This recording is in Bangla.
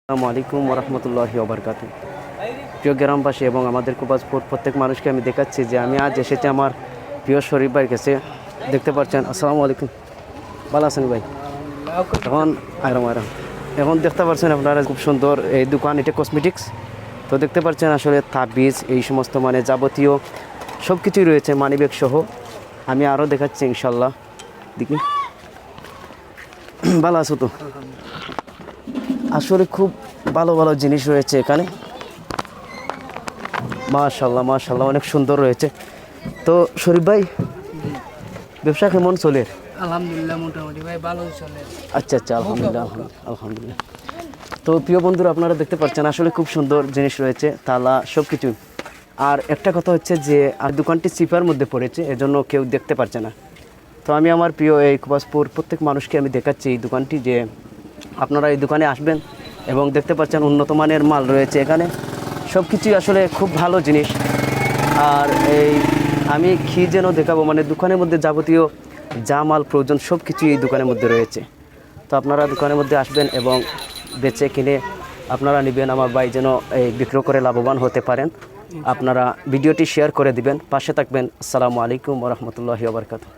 আসসালামু আলাইকুম ওরহমতুল্লাহি ওবরকাতু। প্রিয় গ্রামবাসী এবং আমাদের কুবাজপুর প্রত্যেক মানুষকে আমি দেখাচ্ছি যে আমি আজ এসেছি আমার প্রিয় শরীফ ভাইয়ের কাছে। দেখতে পাচ্ছেন, আসসালামু আলাইকুম, ভালো আছেন ভাই? এখন এখন দেখতে পাচ্ছেন আপনারা খুব সুন্দর এই দোকান, এটা কসমেটিক্স। তো দেখতে পাচ্ছেন আসলে তাবিজ এই সমস্ত মানে যাবতীয় সব কিছুই রয়েছে, মানিব্যাগ সহ। আমি আরও দেখাচ্ছি ইনশাল্লাহ। দেখি, ভালো আছো তো? আসলে খুব ভালো ভালো জিনিস রয়েছে এখানে, মাশাল্লাহ মাশাল্লাহ, অনেক সুন্দর রয়েছে। তো শরীফ ভাই, ব্যবসা কেমন চলে? আলহামদুলিল্লাহ, মোটামুটি ভাই ভালোই চলে। আচ্ছা আচ্ছা, আলহামদুলিল্লাহ আলহামদুলিল্লাহ। তো প্রিয় বন্ধুরা, আপনারা দেখতে পাচ্ছেন আসলে খুব সুন্দর জিনিস রয়েছে, তালা সব কিছু। আর একটা কথা হচ্ছে যে আর দোকানটি চিপার মধ্যে পড়েছে, এজন্য কেউ দেখতে পারছে না। তো আমি আমার প্রিয় এই কুবাজপুর প্রত্যেক মানুষকে আমি দেখাচ্ছি এই দোকানটি, যে আপনারা এই দোকানে আসবেন এবং দেখতে পাচ্ছেন উন্নত মানের মাল রয়েছে এখানে, সব কিছুই আসলে খুব ভালো জিনিস। আর এই আমি কি যেন দেখাবো, মানে দোকানের মধ্যে যাবতীয় যা মাল প্রয়োজন সব কিছুই এই দোকানের মধ্যে রয়েছে। তো আপনারা দোকানের মধ্যে আসবেন এবং বেচে কিনে আপনারা নেবেন, আমার ভাই যেন এই বিক্রয় করে লাভবান হতে পারেন। আপনারা ভিডিওটি শেয়ার করে দিবেন, পাশে থাকবেন। আসসালামু আলাইকুম ওরহমতুল্লাহি ওবরকাতুহু।